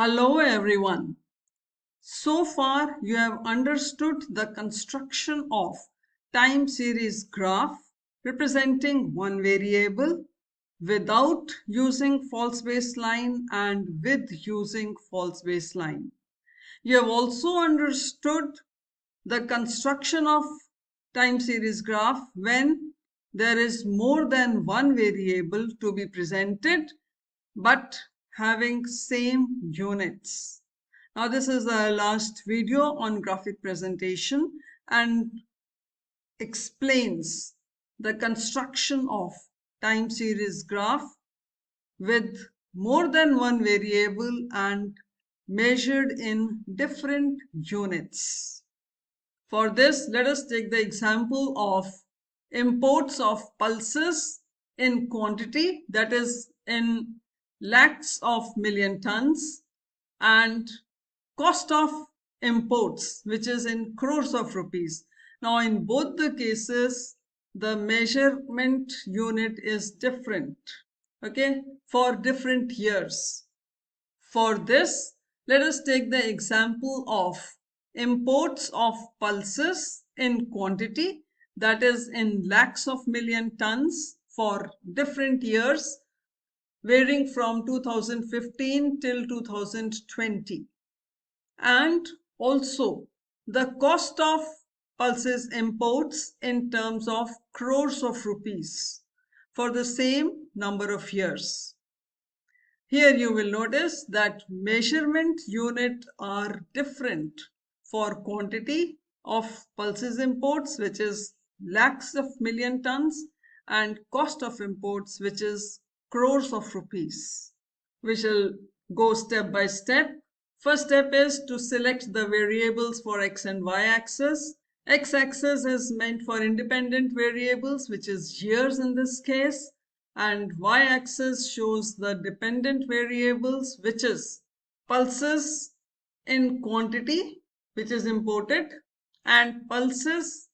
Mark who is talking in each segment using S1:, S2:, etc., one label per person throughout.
S1: Hello everyone. So far you have understood the construction of time series graph representing one variable without using false baseline and with using false baseline. You have also understood the construction of time series graph when there is more than one variable to be presented but having same units. Now this is the last video on graphic presentation and explains the construction of time series graph with more than one variable and measured in different units. For this, let us take the example of imports of pulses in quantity, that is in lakhs of million tons, and cost of imports, which is in crores of rupees. Now in both the cases, the measurement unit is different, okay, for different years. For this, let us take the example of imports of pulses in quantity, that is in lakhs of million tons for different years varying from 2015 till 2020, and also the cost of pulses imports in terms of crores of rupees for the same number of years. Here you will notice that measurement unit are different for quantity of pulses imports, which is lakhs of million tons, and cost of imports, which is crores of rupees. We shall go step by step. First step is to select the variables for x and y axis. X axis is meant for independent variables, which is years in this case, and y-axis shows the dependent variables, which is pulses in quantity, which is imported, and pulses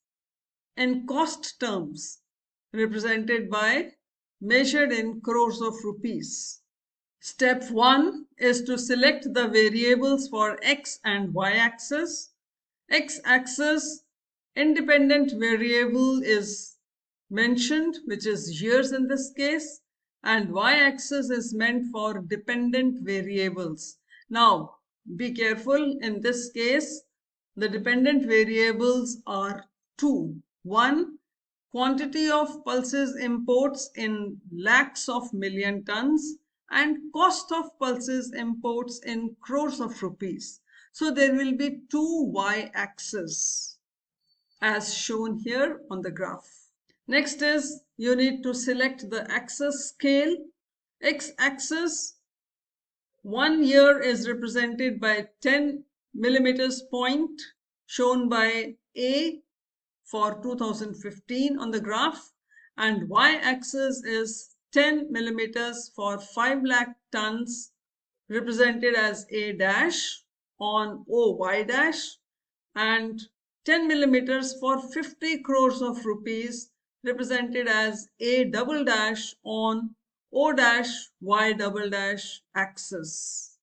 S1: in cost terms, represented by measured in crores of rupees. Step 1 is to select the variables for x and y-axis. X-axis independent variable is mentioned, which is years in this case, and y-axis is meant for dependent variables. Now be careful, in this case the dependent variables are two. One, quantity of pulses imports in lakhs of million tons, and cost of pulses imports in crores of rupees. So there will be two y-axis as shown here on the graph. Next is you need to select the axis scale. X-axis, 1 year is represented by 10 millimeters point, shown by A for 2015 on the graph, and y-axis is 10 millimeters for 5 lakh tons, represented as A dash on OY dash, and 10 millimeters for 50 crores of rupees, represented as A double dash on O dash Y double dash axis.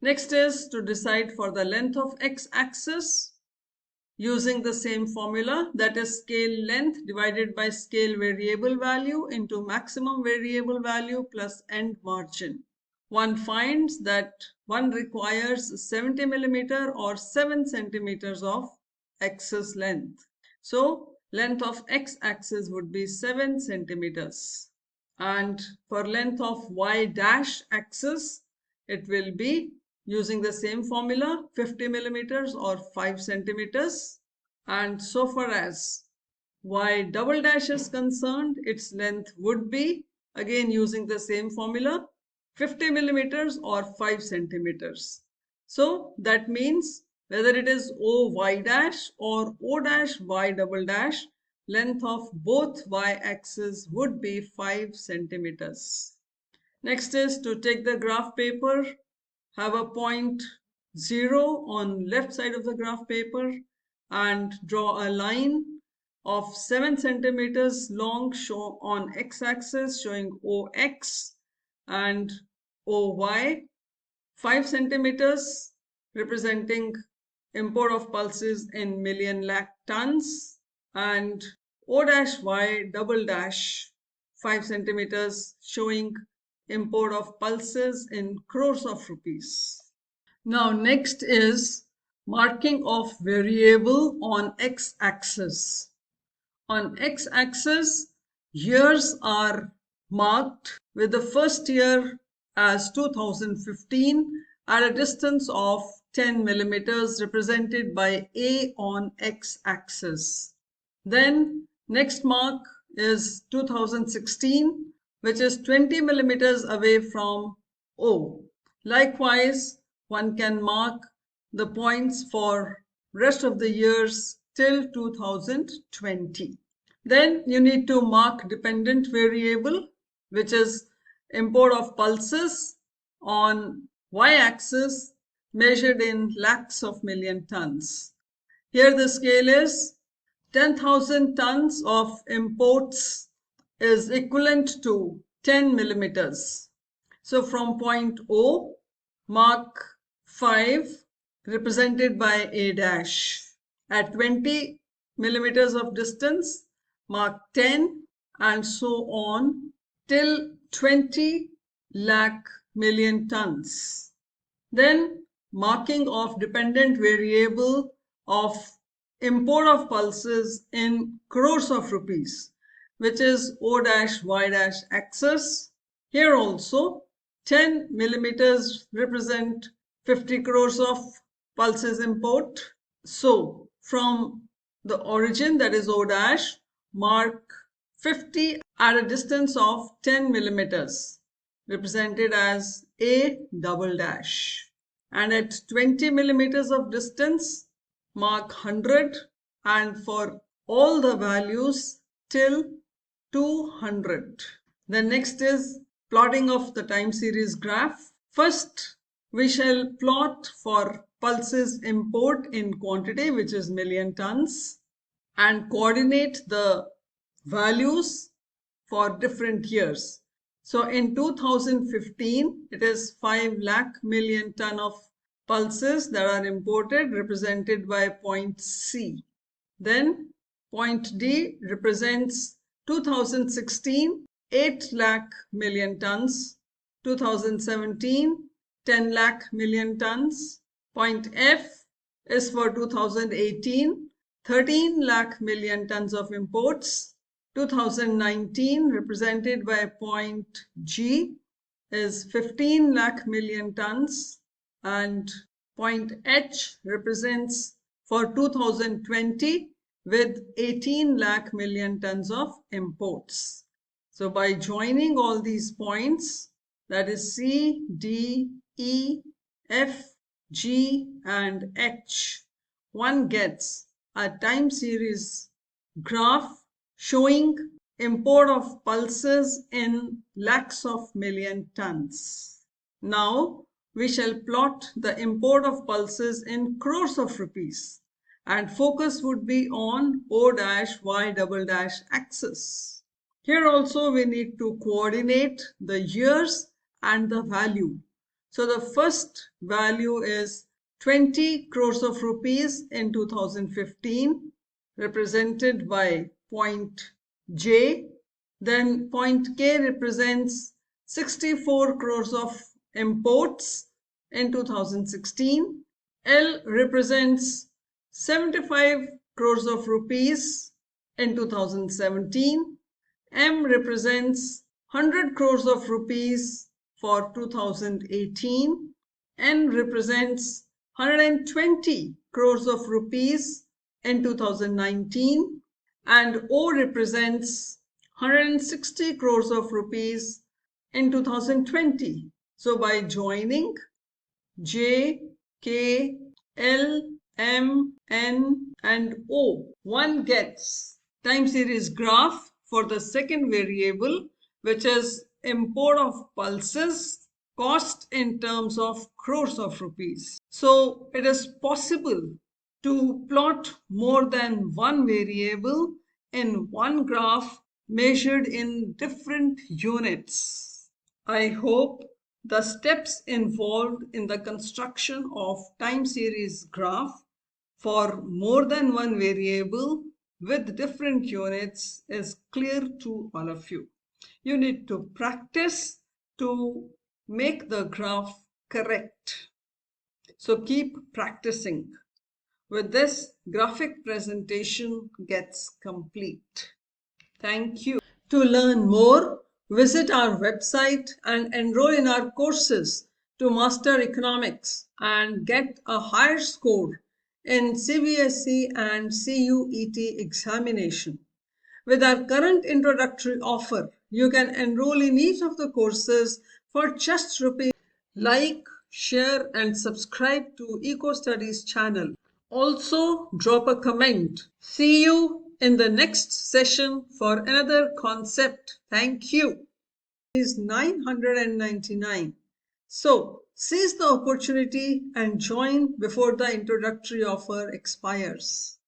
S1: Next is to decide for the length of x-axis using the same formula, that is scale length divided by scale variable value into maximum variable value plus end margin. One finds that one requires 70 millimeter or 7 centimeters of axis length. So length of x-axis would be 7 centimeters. And for length of y dash axis, it will be using the same formula, 50 millimeters or 5 centimeters. And so far as y double dash is concerned, its length would be, again using the same formula, 50 millimeters or 5 centimeters. So that means whether it is OY dash or O dash Y double dash, length of both y-axis would be 5 centimeters. Next is to take the graph paper, have a point 0 on left side of the graph paper, and draw a line of 7 centimeters long show on x-axis showing OX and OY 5 centimeters representing import of pulses in million lakh tons, and O-Y double dash 5 centimeters showing import of pulses in crores of rupees. Now next is marking of variable on x-axis. On x-axis, years are marked with the first year as 2015 at a distance of 10 millimeters represented by A on x-axis. Then next mark is 2016, which is 20 millimeters away from O. Likewise, one can mark the points for rest of the years till 2020. Then you need to mark dependent variable, which is import of pulses on y-axis measured in lakhs of million tons. Here the scale is 10,000 tons of imports is equivalent to 10 millimeters. So from point O, mark 5 represented by A dash. At 20 millimeters of distance, mark 10 and so on till 20 lakh million tons. Then marking of dependent variable of import of pulses in crores of rupees, which is O-Y axis. Here also 10 millimeters represent 50 crores of pulses import. So from the origin, that is O dash, mark 50 at a distance of 10 millimeters represented as A double dash, and at 20 millimeters of distance mark 100, and for all the values till 200. Then next is plotting of the time series graph. First we shall plot for pulses import in quantity, which is million tons, and coordinate the values for different years. So in 2015, it is 5 lakh million ton of pulses that are imported, represented by point C. Then point D represents 2016, 8 lakh million tons, 2017, 10 lakh million tons. Point F is for 2018, 13 lakh million tons of imports. 2019 represented by point G is 15 lakh million tons, and point H represents for 2020 with 18 lakh million tons of imports. So by joining all these points, that is C, D, E, F, G and H, one gets a time series graph showing import of pulses in lakhs of million tons. Now we shall plot the import of pulses in crores of rupees, and focus would be on O-Y double dash axis. Here also we need to coordinate the years and the value. So the first value is 20 crores of rupees in 2015, represented by point J. Then point K represents 64 crores of imports in 2016. L represents 75 crores of rupees in 2017. M represents 100 crores of rupees for 2018. N represents 120 crores of rupees in 2019, and O represents 160 crores of rupees in 2020. So by joining J, K, L, M, N and O, one gets time series graph for the second variable, which is import of pulses cost in terms of crores of rupees. So it is possible to plot more than one variable in one graph measured in different units. I hope The steps involved in the construction of time series graph for more than one variable with different units is clear to all of you. You need to practice to make the graph correct. So keep practicing. With this, graphic presentation gets complete. Thank you. To learn more, visit our website and enroll in our courses to master economics and get a higher score in CBSE and CUET examination. With our current introductory offer, you can enroll in each of the courses for just rupees. Like, share and subscribe to ECOSTUDYS channel. Also, drop a comment. See you in the next session for another concept. Thank you. Is 999. So, seize the opportunity and join before the introductory offer expires.